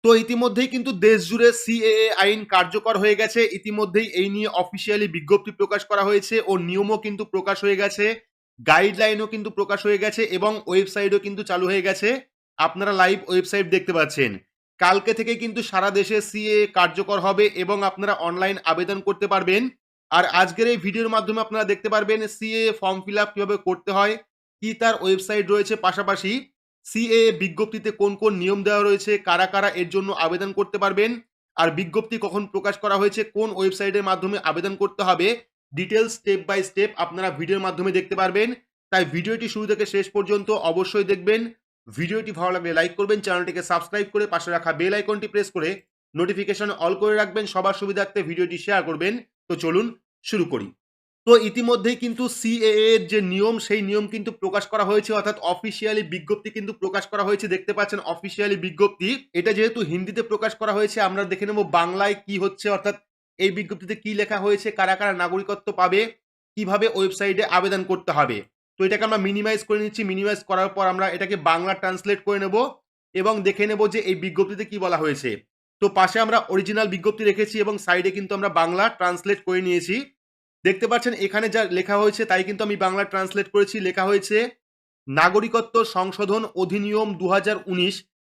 তো ইতিমধ্যেই কিন্তু দেশ জুড়ে সিএএ আইন কার্যকর হয়ে গেছে। ইতিমধ্যেই এই নিয়ে অফিসিয়ালি বিজ্ঞপ্তি প্রকাশ করা হয়েছে ও নিয়মও কিন্তু প্রকাশ হয়ে গেছে। গাইডলাইনও কিন্তু প্রকাশ হয়ে গেছে এবং ওয়েবসাইটও কিন্তু চালু হয়ে গেছে। আপনারা লাইভ ওয়েবসাইট দেখতে পাচ্ছেন। কালকে থেকে কিন্তু সারা দেশে সিএএ কার্যকর হবে এবং আপনারা অনলাইন আবেদন করতে পারবেন। আর আজকের এই ভিডিওর মাধ্যমে আপনারা দেখতে পারবেন সিএএ ফর্ম ফিল আপ কিভাবে করতে হয়, কি তার ওয়েবসাইট রয়েছে, পাশাপাশি সিএএ বিজ্ঞপ্তিতে কোন কোন নিয়ম দেওয়া রয়েছে, কারা কারা এর জন্য আবেদন করতে পারবেন, আর বিজ্ঞপ্তি কখন প্রকাশ করা হয়েছে, কোন ওয়েবসাইটের মাধ্যমে আবেদন করতে হবে, ডিটেলস স্টেপ বাই স্টেপ আপনারা ভিডিওর মাধ্যমে দেখতে পারবেন। তাই ভিডিওটি শুরু থেকে শেষ পর্যন্ত অবশ্যই দেখবেন। ভিডিওটি ভালো লাগলে লাইক করবেন, চ্যানেলটিকে সাবস্ক্রাইব করে পাশে রাখা বেল আইকনটি প্রেস করে নোটিফিকেশন অল করে রাখবেন, সবার সুবিধার্থে ভিডিওটি শেয়ার করবেন। তো চলুন শুরু করি। তো ইতিমধ্যেই কিন্তু সিএএ এর যে নিয়ম, সেই নিয়ম কিন্তু প্রকাশ করা হয়েছে, অর্থাৎ অফিসিয়ালি বিজ্ঞপ্তি কিন্তু প্রকাশ করা হয়েছে। দেখতে পাচ্ছেন অফিসিয়ালি বিজ্ঞপ্তি। এটা যেহেতু হিন্দিতে প্রকাশ করা হয়েছে, আমরা দেখে নেব বাংলায় কি হচ্ছে, অর্থাৎ এই বিজ্ঞপ্তিতে কি লেখা হয়েছে, কারা কারা নাগরিকত্ব পাবে, কিভাবে ওয়েবসাইটে আবেদন করতে হবে। তো এটাকে আমরা মিনিমাইজ করে নিচ্ছি। মিনিমাইজ করার পর আমরা এটাকে বাংলা ট্রান্সলেট করে নেব এবং দেখে নেব যে এই বিজ্ঞপ্তিতে কি বলা হয়েছে। তো পাশে আমরা অরিজিনাল বিজ্ঞপ্তি রেখেছি এবং সাইডে কিন্তু আমরা বাংলা ট্রান্সলেট করে নিয়েছি। দেখতে পাচ্ছেন এখানে যা লেখা হয়েছে তাই কিন্তু আমি বাংলা ট্রান্সলেট করেছি। লেখা হয়েছে, নাগরিকত্ব সংশোধন অধিনিয়ম ২০১৯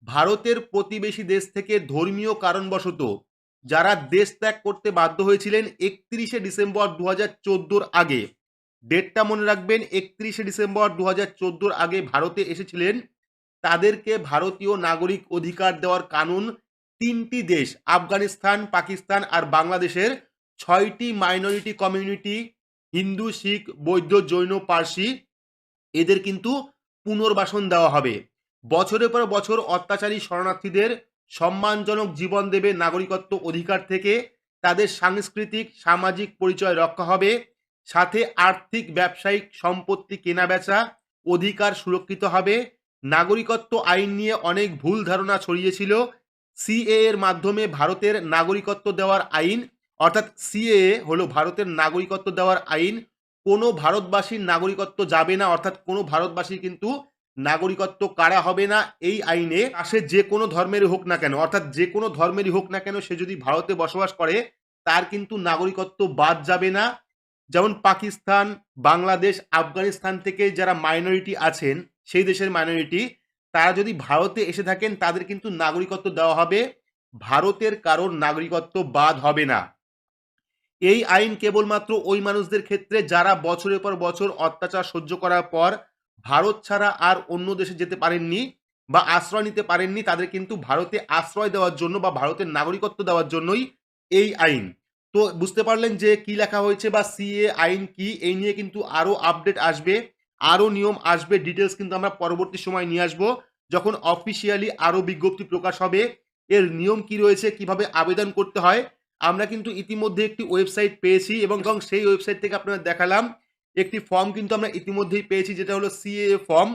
ভারতের প্রতিবেশী দেশ থেকে ধর্মীয় কারণবশত যারা দেশ ত্যাগ করতে বাধ্য হয়েছিলেন ৩১শে ডিসেম্বর ২০১৪ আগে, ডেটটা মনে রাখবেন, ৩১শে ডিসেম্বর ২০১৪ আগে ভারতে এসেছিলেন, তাদেরকে ভারতীয় নাগরিক অধিকার দেওয়ার কানুন ৩টি দেশ, আফগানিস্তান, পাকিস্তান আর বাংলাদেশের ৬টি মাইনরিটি কমিউনিটি, হিন্দু, শিখ, বৌদ্ধ, জৈন, পার্সি, এদের কিন্তু পুনর্বাসন দেওয়া হবে। বছরের পর বছর অত্যাচারী শরণার্থীদের সম্মানজনক জীবন দেবে নাগরিকত্ব অধিকার থেকে, তাদের সাংস্কৃতিক সামাজিক পরিচয় রক্ষা হবে, সাথে আর্থিক ব্যবসায়িক সম্পত্তি কেনাবেচা অধিকার সুরক্ষিত হবে। নাগরিকত্ব আইন নিয়ে অনেক ভুল ধারণা ছড়িয়েছিল। সিএএ এর মাধ্যমে ভারতের নাগরিকত্ব দেওয়ার আইন, অর্থাৎ সিএএ হলো ভারতের নাগরিকত্ব দেওয়ার আইন। কোনো ভারতবাসীর নাগরিকত্ব যাবে না, অর্থাৎ কোনো ভারতবাসীর কিন্তু নাগরিকত্ব কারা হবে না এই আইনে। সে যে কোনো ধর্মেরই হোক না কেন, অর্থাৎ যে কোনো ধর্মেরই হোক না কেন, সে যদি ভারতে বসবাস করে তার কিন্তু নাগরিকত্ব বাদ যাবে না। যেমন পাকিস্তান, বাংলাদেশ, আফগানিস্তান থেকে যারা মাইনরিটি আছেন, সেই দেশের মাইনরিটি, তারা যদি ভারতে এসে থাকেন তাদের কিন্তু নাগরিকত্ব দেওয়া হবে। ভারতের কারোর নাগরিকত্ব বাদ হবে না। এই আইন কেবলমাত্র ওই মানুষদের ক্ষেত্রে যারা বছরের পর বছর অত্যাচার সহ্য করার পর ভারত ছাড়া আর অন্য দেশে যেতে পারেননি বা আশ্রয় নিতে পারেননি, তাদের কিন্তু ভারতে আশ্রয় দেওয়ার জন্য বা ভারতের নাগরিকত্ব দেওয়ার জন্যই এই আইন। তো বুঝতে পারলেন যে কি লেখা হয়েছে বা সিএ আইন কি। এই নিয়ে কিন্তু আরো আপডেট আসবে, আরো নিয়ম আসবে, ডিটেলস কিন্তু আমরা পরবর্তী সময় নিয়ে আসবো যখন অফিসিয়ালি আরো বিজ্ঞপ্তি প্রকাশ হবে। এর নিয়ম কি রয়েছে, কিভাবে আবেদন করতে হয়, আমরা কিন্তু ইতিমধ্যে একটি ওয়েবসাইট পেয়েছি এবং সেই ওয়েবসাইট থেকে আপনাদের দেখালাম একটি ফর্ম কিন্তু আমরা ইতিমধ্যেই পেয়েছি, যেটা হলো সিএএ ফর্ম।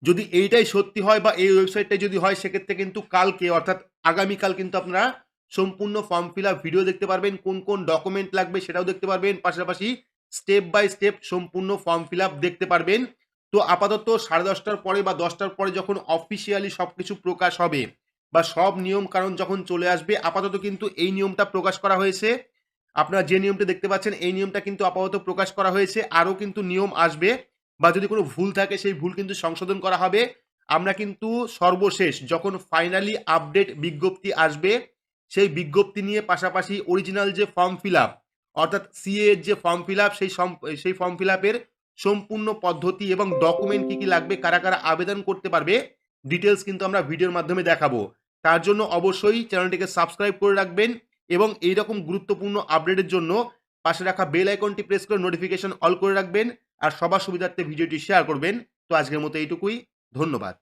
যদি এইটাই সত্যি হয় বা এই ওয়েবসাইটটাই যদি হয়, সেক্ষেত্রে কিন্তু কালকে অর্থাৎ আগামীকাল কিন্তু আপনারা সম্পূর্ণ ফর্ম ফিল আপ ভিডিও দেখতে পারবেন, কোন কোন ডকুমেন্ট লাগবে সেটাও দেখতে পারবেন, পাশাপাশি স্টেপ বাই স্টেপ সম্পূর্ণ ফর্ম ফিল আপ দেখতে পারবেন। তো আপাতত 10:30টার পরে বা 10টার পরে যখন অফিসিয়ালি সব কিছু প্রকাশ হবে বা সব নিয়ম কানুন যখন চলে আসবে, আপাতত কিন্তু এই নিয়মটা প্রকাশ করা হয়েছে। আপনারা যে নিয়মটা দেখতে পাচ্ছেন এই নিয়মটা কিন্তু আপাতত প্রকাশ করা হয়েছে। আরও কিন্তু নিয়ম আসবে বা যদি কোনো ভুল থাকে সেই ভুল কিন্তু সংশোধন করা হবে। আমরা কিন্তু সর্বশেষ যখন ফাইনালি আপডেট বিজ্ঞপ্তি আসবে, সেই বিজ্ঞপ্তি নিয়ে পাশাপাশি অরিজিনাল যে ফর্ম ফিল আপ, অর্থাৎ সিএ এর যে ফর্ম ফিল আপ, সেই ফর্ম ফিল আপের সম্পূর্ণ পদ্ধতি এবং ডকুমেন্ট কী কী লাগবে, কারা কারা আবেদন করতে পারবে, ডিটেলস কিন্তু আমরা ভিডিওর মাধ্যমে দেখাবো। তার জন্য অবশ্যই চ্যানেলটিকে সাবস্ক্রাইব করে রাখবেন এবং এইরকম গুরুত্বপূর্ণ আপডেটের জন্য পাশে রাখা বেল আইকনটি প্রেস করে নোটিফিকেশন অল করে রাখবেন আর সবার সুবিধার্থে ভিডিওটি শেয়ার করবেন। তো আজকের মতো এইটুকুই, ধন্যবাদ।